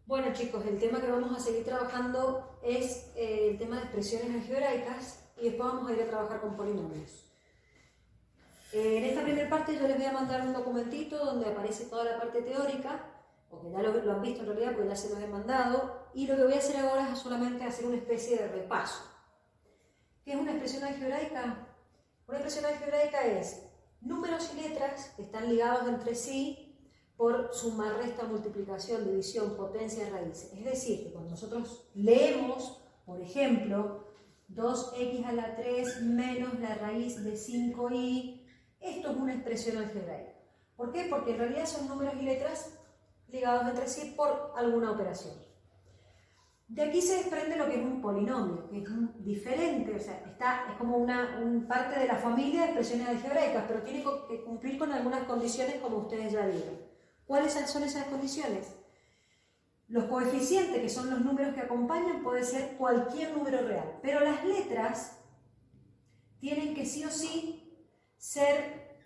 Bueno chicos, el tema que vamos a seguir trabajando es el tema de expresiones algebraicas y después vamos a ir a trabajar con polinomios. En esta primera parte yo les voy a mandar un documentito donde aparece toda la parte teórica, porque ya lo han visto en realidad porque ya se los he mandado, y lo que voy a hacer ahora es solamente hacer una especie de repaso. ¿Qué es una expresión algebraica? Una expresión algebraica es números y letras que están ligados entre sí por suma, resta, multiplicación, división, potencia, raíz. Es decir, que cuando nosotros leemos, por ejemplo, 2x a la 3 menos la raíz de 5y, esto es una expresión algebraica. ¿Por qué? Porque en realidad son números y letras ligados entre sí por alguna operación. De aquí se desprende lo que es un polinomio, que es diferente, o sea, es como una parte de la familia de expresiones algebraicas, pero tiene que cumplir con algunas condiciones como ustedes ya vieron. ¿Cuáles son esas condiciones? Los coeficientes, que son los números que acompañan, puede ser cualquier número real, pero las letras tienen que sí o sí ser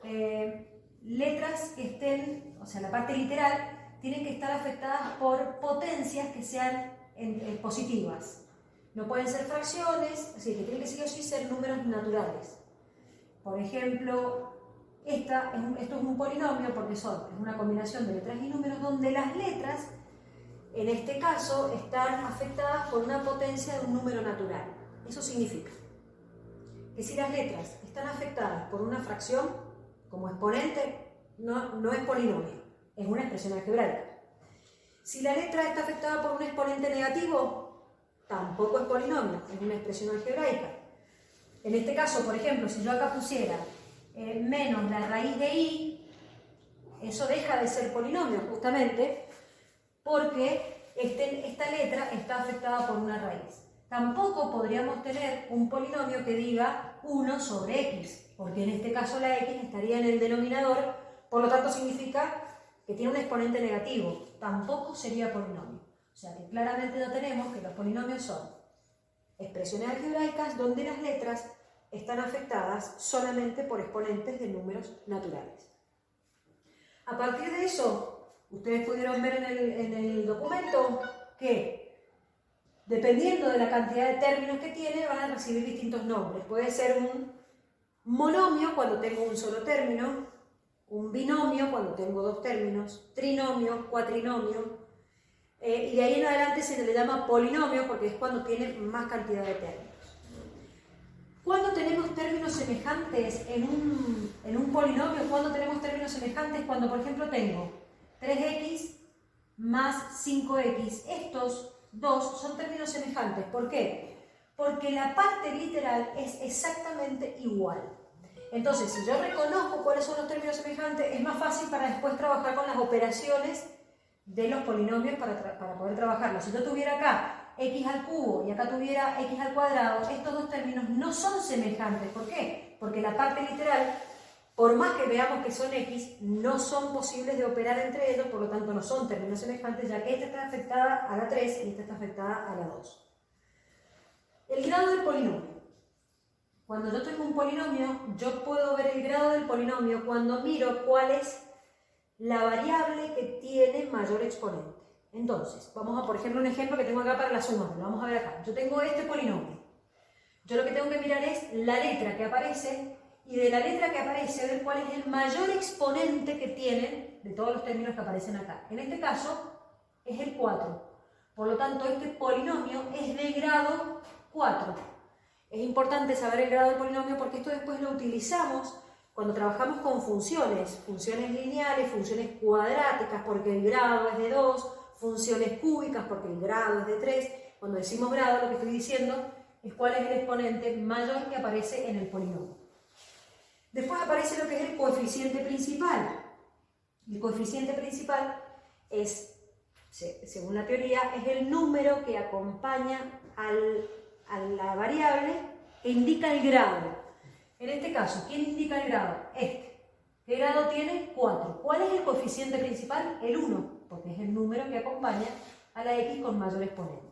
letras que estén, o sea, la parte literal, tienen que estar afectadas por potencias que sean positivas. No pueden ser fracciones, así que tienen que sí o sí ser números naturales. Por ejemplo, esto es un polinomio porque es una combinación de letras y números donde las letras, en este caso, están afectadas por una potencia de un número natural. Eso significa que si las letras están afectadas por una fracción, como exponente, no es polinomio, es una expresión algebraica. Si la letra está afectada por un exponente negativo, tampoco es polinomio, es una expresión algebraica. En este caso, por ejemplo, si yo acá pusiera menos la raíz de y, eso deja de ser polinomio justamente porque esta letra está afectada por una raíz. Tampoco podríamos tener un polinomio que diga 1 sobre x, porque en este caso la x estaría en el denominador, por lo tanto significa que tiene un exponente negativo. Tampoco sería polinomio. O sea que claramente ya tenemos que los polinomios son expresiones algebraicas donde las letras están afectadas solamente por exponentes de números naturales. A partir de eso, ustedes pudieron ver en el documento que, dependiendo de la cantidad de términos que tiene, van a recibir distintos nombres. Puede ser un monomio cuando tengo un solo término, un binomio cuando tengo dos términos, trinomio, cuatrinomio, y de ahí en adelante se le llama polinomio porque es cuando tiene más cantidad de términos. ¿Cuándo tenemos términos semejantes en un polinomio? ¿Cuándo tenemos términos semejantes? Cuando, por ejemplo, tengo 3x más 5x. Estos dos son términos semejantes. ¿Por qué? Porque la parte literal es exactamente igual. Entonces, si yo reconozco cuáles son los términos semejantes, es más fácil para después trabajar con las operaciones de los polinomios para poder trabajarlos. Si yo tuviera acá x al cubo y acá tuviera x al cuadrado, estos dos términos no son semejantes. ¿Por qué? Porque la parte literal, por más que veamos que son x, no son posibles de operar entre ellos, por lo tanto no son términos semejantes, ya que esta está afectada a la 3 y esta está afectada a la 2. El grado del polinomio. Cuando yo tengo un polinomio, yo puedo ver el grado del polinomio cuando miro cuál es la variable que tiene mayor exponente. Entonces, vamos a, por ejemplo, un ejemplo que tengo acá para la suma, lo vamos a ver acá. Yo tengo este polinomio. Yo lo que tengo que mirar es la letra que aparece y de la letra que aparece ver cuál es el mayor exponente que tienen de todos los términos que aparecen acá. En este caso es el 4. Por lo tanto, este polinomio es de grado 4. Es importante saber el grado del polinomio porque esto después lo utilizamos cuando trabajamos con funciones lineales, funciones cuadráticas porque el grado es de 2, funciones cúbicas porque el grado es de 3. Cuando decimos grado, lo que estoy diciendo es cuál es el exponente mayor que aparece en el polinomio. Después aparece lo que es el coeficiente principal. El coeficiente principal es, según la teoría, es el número que acompaña a la variable que indica el grado. En este caso, ¿quién indica el grado? Este. ¿Qué grado tiene? 4. ¿Cuál es el coeficiente principal? El 1, porque es el número que acompaña a la x con mayor exponente.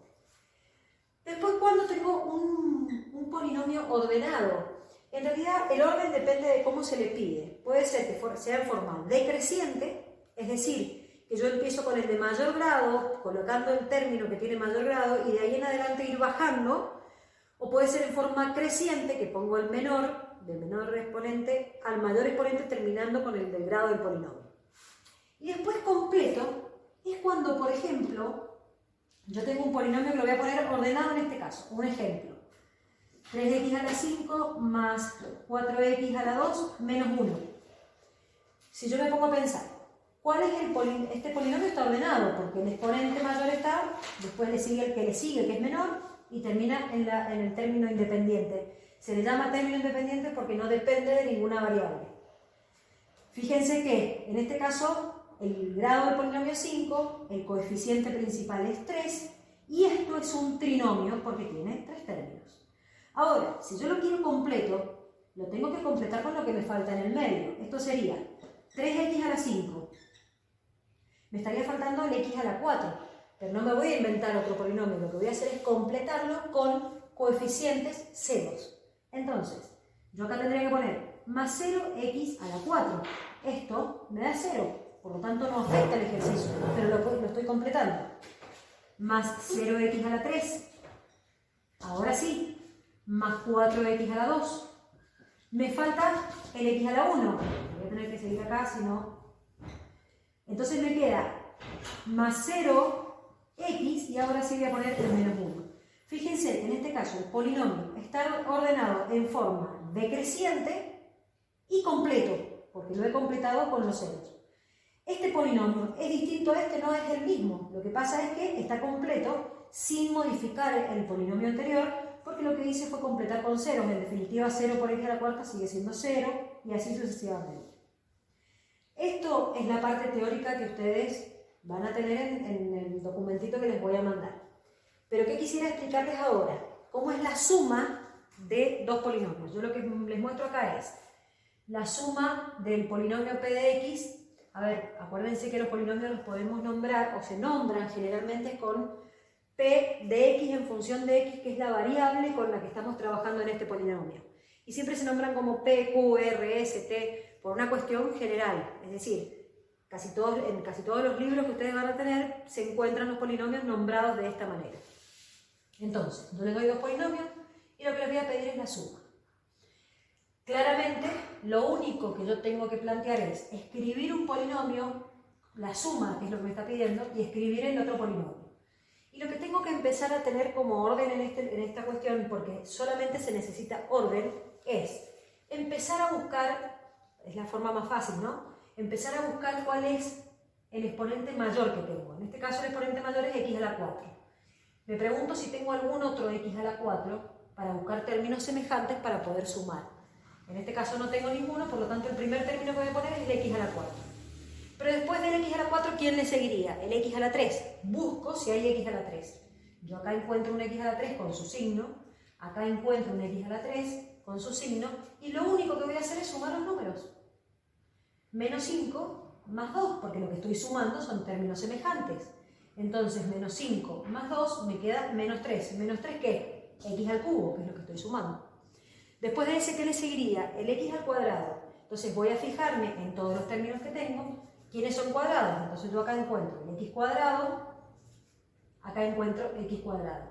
Después, cuando tengo un polinomio ordenado, en realidad el orden depende de cómo se le pide. Puede ser que sea en forma decreciente, es decir, que yo empiezo con el de mayor grado, colocando el término que tiene mayor grado, y de ahí en adelante ir bajando, o puede ser en forma creciente, que pongo el menor, del menor exponente al mayor exponente, terminando con el del grado del polinomio. Y después completo es cuando, por ejemplo, yo tengo un polinomio que lo voy a poner ordenado en este caso. Un ejemplo. 3x a la 5 más 4x a la 2 menos 1. Si yo me pongo a pensar, ¿cuál es el polinomio? Este polinomio está ordenado porque el exponente mayor está, después le sigue el que le sigue, que es menor, y termina en el término independiente. Se le llama término independiente porque no depende de ninguna variable. Fíjense que en este caso el grado del polinomio es 5, el coeficiente principal es 3 y esto es un trinomio porque tiene 3 términos. Ahora, si yo lo quiero completo, lo tengo que completar con lo que me falta en el medio. Esto sería 3x a la 5. Me estaría faltando el x a la 4, pero no me voy a inventar otro polinomio. Lo que voy a hacer es completarlo con coeficientes ceros. Entonces, yo acá tendría que poner más 0x a la 4. Esto me da 0. Por lo tanto, no afecta el ejercicio, pero lo estoy completando. Más 0x a la 3. Ahora sí. Más 4x a la 2. Me falta el x a la 1. Voy a tener que seguir acá, si no. Entonces me queda más 0x y ahora sí voy a poner el menos 1. Fíjense, en este caso, el polinomio está ordenado en forma decreciente y completo, porque lo he completado con los ceros. Este polinomio es distinto a este, no es el mismo. Lo que pasa es que está completo sin modificar el polinomio anterior, porque lo que hice fue completar con ceros. En definitiva, 0 por x a la cuarta sigue siendo 0 y así sucesivamente. Esto es la parte teórica que ustedes van a tener en el documentito que les voy a mandar. Pero ¿qué quisiera explicarles ahora? ¿Cómo es la suma de dos polinomios? Yo lo que les muestro acá es la suma del polinomio p de x. A ver, acuérdense que los polinomios los podemos nombrar o se nombran generalmente con p de x en función de x, que es la variable con la que estamos trabajando en este polinomio. Y siempre se nombran como p, q, r, s, t, por una cuestión general. Es decir, en casi todos los libros que ustedes van a tener se encuentran los polinomios nombrados de esta manera. Entonces, yo les doy dos polinomios y lo que les voy a pedir es la suma. Claramente, lo único que yo tengo que plantear es escribir un polinomio, la suma, que es lo que me está pidiendo, y escribir el otro polinomio. Y lo que tengo que empezar a tener como orden en esta cuestión, porque solamente se necesita orden, es empezar a buscar, es la forma más fácil, ¿no? Empezar a buscar cuál es el exponente mayor que tengo. En este caso el exponente mayor es x a la 4. Me pregunto si tengo algún otro x a la 4 para buscar términos semejantes para poder sumar. En este caso no tengo ninguno, por lo tanto el primer término que voy a poner es el x a la 4. Pero después del x a la 4, ¿quién le seguiría? El x a la 3. Busco si hay x a la 3. Yo acá encuentro un x a la 3 con su signo, acá encuentro un x a la 3 con su signo, y lo único que voy a hacer es sumar los números. Menos 5 más 2, porque lo que estoy sumando son términos semejantes. Entonces, menos 5 más 2 me queda menos 3. ¿Menos 3 qué? X al cubo, que es lo que estoy sumando. Después de ese, ¿qué le seguiría? El x al cuadrado. Entonces voy a fijarme en todos los términos que tengo, quiénes son cuadrados. Entonces yo acá encuentro el x cuadrado, acá encuentro x cuadrado.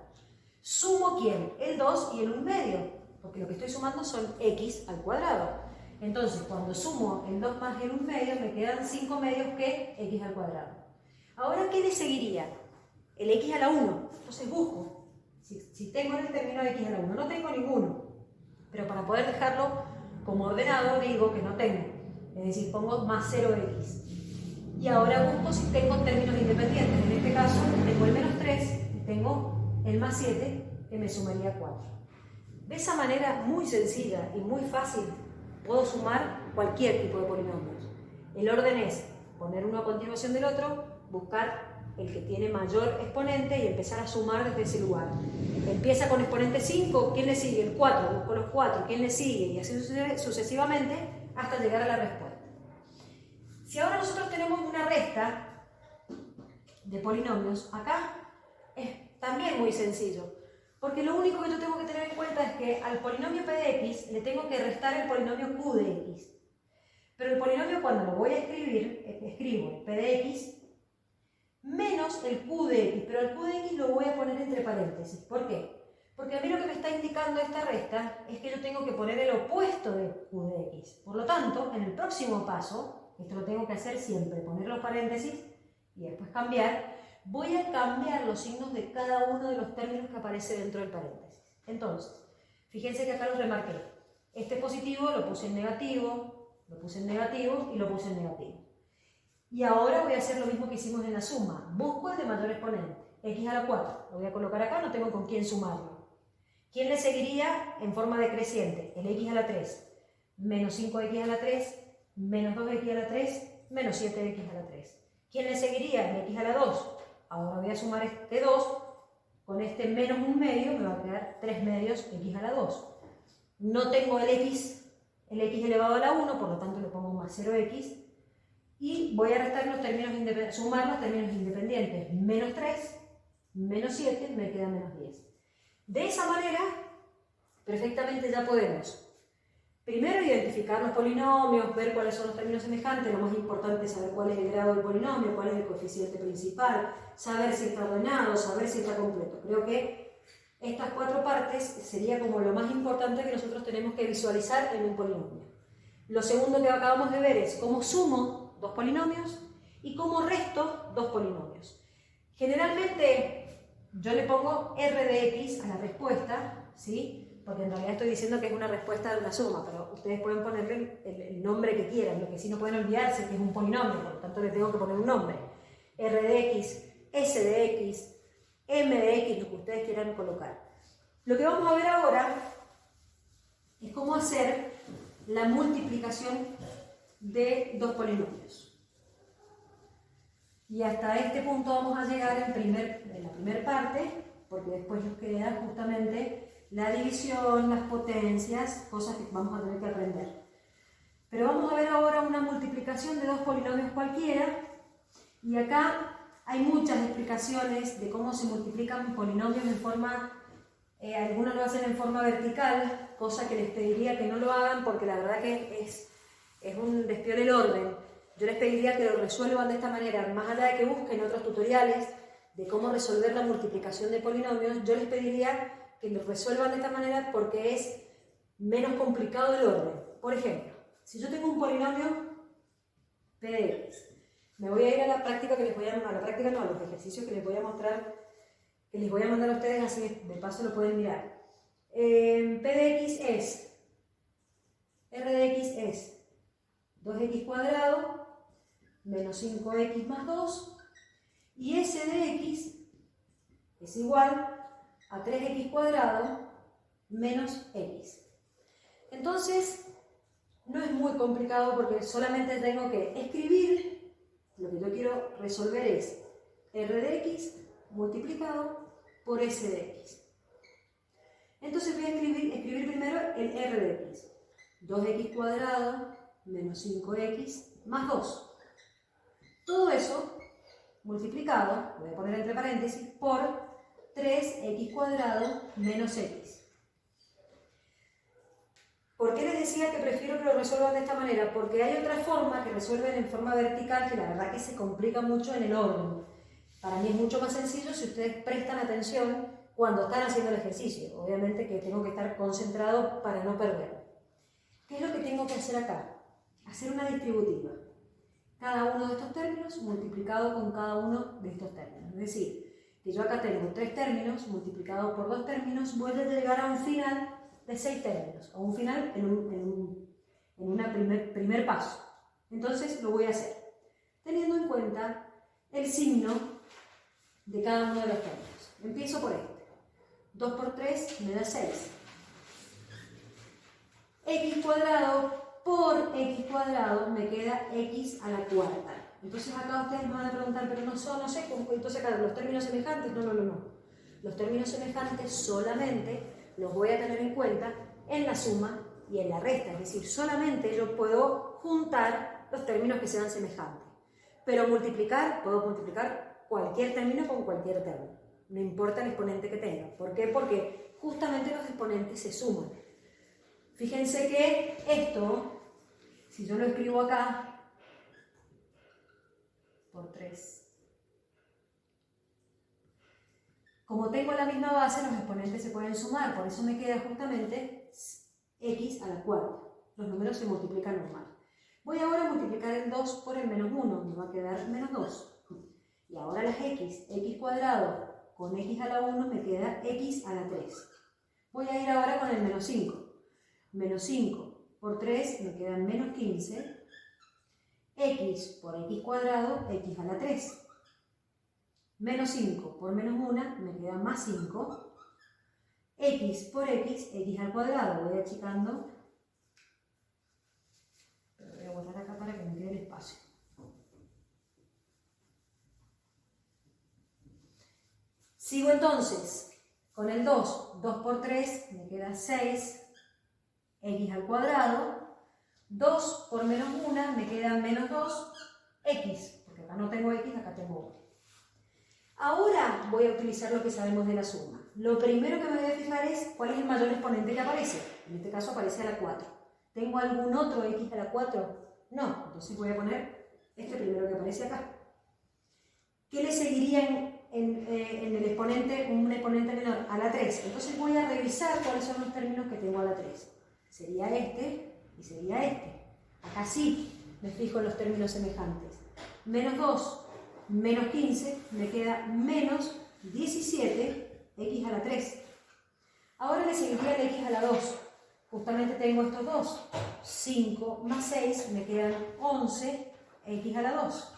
¿Sumo quién? El 2 y el 1 medio, porque lo que estoy sumando son x al cuadrado. Entonces cuando sumo el 2 más el 1 medio, me quedan 5 medios que x al cuadrado. Ahora, ¿qué le seguiría? El x a la 1. Entonces busco, si tengo en el término x a la 1, no tengo ninguno. Pero para poder dejarlo como ordenado, digo que no tengo. Es decir, pongo más 0x. Y ahora busco si tengo términos independientes. En este caso, tengo el menos 3 y tengo el más 7, que me sumaría 4. De esa manera muy sencilla y muy fácil, puedo sumar cualquier tipo de polinomios. El orden es poner uno a continuación del otro, buscar el que tiene mayor exponente y empezar a sumar desde ese lugar. Empieza con exponente 5, ¿quién le sigue? El 4, busco los 4, ¿quién le sigue? Y así sucesivamente hasta llegar a la respuesta. Si ahora nosotros tenemos una resta de polinomios, acá es también muy sencillo, porque lo único que yo tengo que tener en cuenta es que al polinomio p de x le tengo que restar el polinomio q de x. Pero el polinomio, cuando lo voy a escribir, escribo p de x menos el q de x, pero el q de x lo voy a poner entre paréntesis. ¿Por qué? Porque a mí lo que me está indicando esta resta es que yo tengo que poner el opuesto de q de x. Por lo tanto, en el próximo paso, esto lo tengo que hacer siempre, poner los paréntesis y después cambiar, voy a cambiar los signos de cada uno de los términos que aparece dentro del paréntesis. Entonces, fíjense que acá los remarqué. Este positivo lo puse en negativo, lo puse en negativo y lo puse en negativo. Y ahora voy a hacer lo mismo que hicimos en la suma. Busco el de mayor exponente, x a la 4. Lo voy a colocar acá, no tengo con quién sumarlo. ¿Quién le seguiría en forma decreciente? El x a la 3. Menos 5x a la 3, menos 2x a la 3, menos 7x a la 3. ¿Quién le seguiría? El x a la 2. Ahora voy a sumar este 2. Con este menos un medio me va a quedar 3 medios x a la 2. No tengo el x elevado a la 1, por lo tanto le pongo más 0x. Y voy a restar los términos sumar los términos independientes. Menos 3, menos 7, me queda menos 10. De esa manera, perfectamente ya podemos primero identificar los polinomios, ver cuáles son los términos semejantes. Lo más importante es saber cuál es el grado del polinomio, cuál es el coeficiente principal, saber si está ordenado, saber si está completo. Creo que estas 4 partes sería como lo más importante que nosotros tenemos que visualizar en un polinomio. Lo segundo que acabamos de ver es cómo sumo 2 polinomios y cómo resto 2 polinomios. Generalmente yo le pongo r de x a la respuesta, ¿sí? Porque en realidad estoy diciendo que es una respuesta de una suma, pero ustedes pueden ponerle el nombre que quieran. Lo que sí no pueden olvidarse es que es un polinomio, por lo tanto le tengo que poner un nombre. R de x, S de x, M de x, lo que ustedes quieran colocar. Lo que vamos a ver ahora es cómo hacer la multiplicación de 2 polinomios. Y hasta este punto vamos a llegar en la primera parte, porque después nos queda justamente la división, las potencias, cosas que vamos a tener que aprender. Pero vamos a ver ahora una multiplicación de 2 polinomios cualquiera, y acá hay muchas explicaciones de cómo se multiplican polinomios en forma, algunos lo hacen en forma vertical, cosa que les pediría que no lo hagan porque la verdad que es un despiole el orden. Yo les pediría que lo resuelvan de esta manera, más allá de que busquen otros tutoriales de cómo resolver la multiplicación de polinomios, yo les pediría que lo resuelvan de esta manera porque es menos complicado el orden. Por ejemplo, si yo tengo un polinomio p de x, me voy a ir a la práctica que les voy a los ejercicios que les voy a mostrar, que les voy a mandar a ustedes, así de paso lo pueden mirar. P de x es, r de x es 2x cuadrado menos 5x más 2, y s de x es igual a 3x cuadrado menos x. Entonces, no es muy complicado porque solamente tengo que escribir, lo que yo quiero resolver es r de x multiplicado por s de x. Entonces voy a escribir primero el r de x. 2x cuadrado menos 5x más 2. Todo eso multiplicado, voy a poner entre paréntesis, por 3x cuadrado menos x. ¿Por qué les decía que prefiero que lo resuelvan de esta manera? Porque hay otra forma que resuelven en forma vertical que la verdad que se complica mucho en el orden. Para mí es mucho más sencillo si ustedes prestan atención cuando están haciendo el ejercicio. Obviamente que tengo que estar concentrado para no perderlo. ¿Qué es lo que tengo que hacer acá? Hacer una distributiva. Cada uno de estos términos multiplicado con cada uno de estos términos. Es decir, que yo acá tengo 3 términos multiplicado por 2 términos, voy a llegar a un final de 6 términos, o un final en un primer paso. Entonces lo voy a hacer, teniendo en cuenta el signo de cada uno de los términos. Empiezo por este. 2 por 3 me da 6. X cuadrado por x cuadrado me queda x a la cuarta. Entonces acá ustedes me van a preguntar, pero no sé, entonces acá los términos semejantes, no. Los términos semejantes solamente los voy a tener en cuenta en la suma y en la resta, es decir, solamente yo puedo juntar los términos que sean semejantes. Pero puedo multiplicar cualquier término con cualquier término, no importa el exponente que tenga. ¿Por qué? Porque justamente los exponentes se suman. Fíjense que esto, si yo lo escribo acá, por 3, Como tengo la misma base, los exponentes se pueden sumar, por eso me queda justamente x a la cuarta. Los números se multiplican normal. Voy ahora a multiplicar el 2 por el menos 1, me va a quedar menos 2. Y ahora las x cuadrado con x a la 1 me queda x a la 3. Voy a ir ahora con el menos 5. Menos 5 por 3 me queda menos 15. X por x cuadrado, x a la 3. Menos 5 por menos 1 me queda más 5. X por x, x al cuadrado. Voy achicando. Pero voy a borrar acá para que me quede el espacio. Sigo entonces con el 2. 2 por 3 me queda 6. X al cuadrado. 2 por menos 1 me queda menos 2. X, porque acá no tengo x, acá tengo 1. Ahora voy a utilizar lo que sabemos de la suma. Lo primero que me voy a fijar es cuál es el mayor exponente que aparece. En este caso aparece a la 4. ¿Tengo algún otro x a la 4? No, entonces voy a poner este primero que aparece acá. ¿Qué le seguiría en el exponente, un exponente menor? A la 3. Entonces voy a revisar cuáles son los términos que tengo a la 3. Sería este y sería este. Acá sí me fijo en los términos semejantes. Menos 2. Menos 15 me queda menos 17 x a la 3. Ahora le seguiría el x a la 2. Justamente tengo estos dos. 5 más 6 me quedan 11 x a la 2.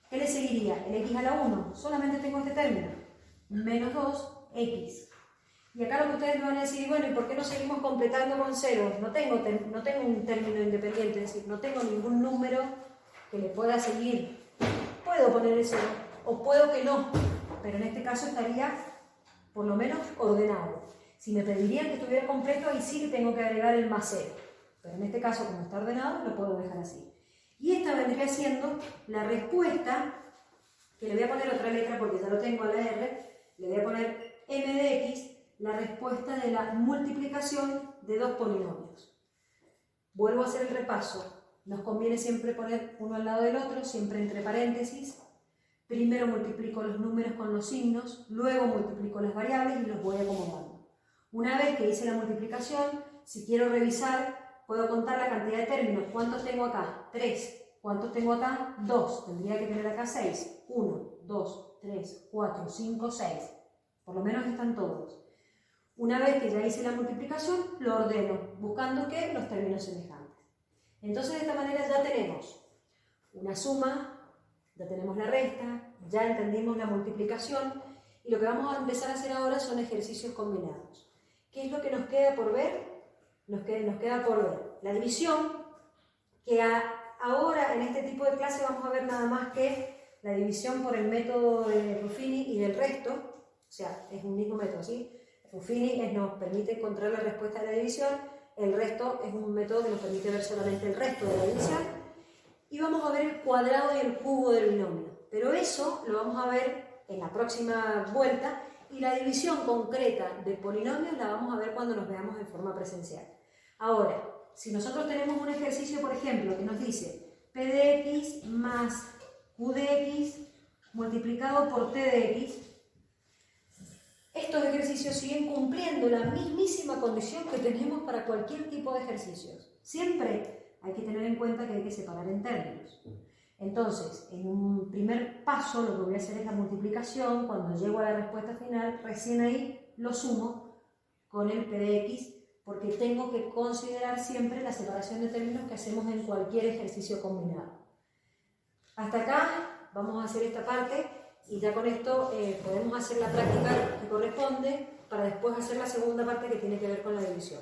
¿Qué le seguiría? El x a la 1. Solamente tengo este término. Menos 2x. Y acá lo que ustedes me van a decir, bueno, ¿y por qué no seguimos completando con ceros? No tengo un término independiente, es decir, no tengo ningún número que le pueda seguir. Puedo poner el 0, o puedo que no, pero en este caso estaría por lo menos ordenado. Si me pedirían que estuviera completo, ahí sí que tengo que agregar el más 0. Pero en este caso, como está ordenado, lo puedo dejar así. Y esta vendría siendo la respuesta, que le voy a poner otra letra porque ya lo tengo a la R, le voy a poner m de x, la respuesta de la multiplicación de dos polinomios. Vuelvo a hacer el repaso. Nos conviene siempre poner uno al lado del otro, siempre entre paréntesis. Primero multiplico los números con los signos, luego multiplico las variables y los voy acomodando. Una vez que hice la multiplicación, si quiero revisar, puedo contar la cantidad de términos. ¿Cuántos tengo acá? 3. ¿Cuántos tengo acá? 2. Tendría que tener acá 6. 1, 2, 3, 4, 5, 6. Por lo menos están todos. Una vez que ya hice la multiplicación, lo ordeno, buscando que los términos semejantes. Entonces de esta manera ya tenemos una suma, ya tenemos la resta, ya entendimos la multiplicación y lo que vamos a empezar a hacer ahora son ejercicios combinados. ¿Qué es lo que nos queda por ver? Nos queda por ver la división, que ahora en este tipo de clase vamos a ver nada más que la división por el método de Ruffini y del resto, o sea, es un mismo método, ¿sí? Ruffini nos permite encontrar la respuesta de la división, el resto es un método que nos permite ver solamente el resto de la división. Y vamos a ver el cuadrado y el cubo del binomio. Pero eso lo vamos a ver en la próxima vuelta. Y la división concreta de polinomios la vamos a ver cuando nos veamos en forma presencial. Ahora, si nosotros tenemos un ejercicio, por ejemplo, que nos dice p de x más q de x multiplicado por t de x, estos ejercicios siguen cumpliendo la mismísima condición que tenemos para cualquier tipo de ejercicios. Siempre hay que tener en cuenta que hay que separar en términos. Entonces, en un primer paso lo que voy a hacer es la multiplicación. Cuando llego a la respuesta final, recién ahí lo sumo con el p de x, porque tengo que considerar siempre la separación de términos que hacemos en cualquier ejercicio combinado. Hasta acá vamos a hacer esta parte. Y ya con esto podemos hacer la práctica que corresponde para después hacer la segunda parte que tiene que ver con la división.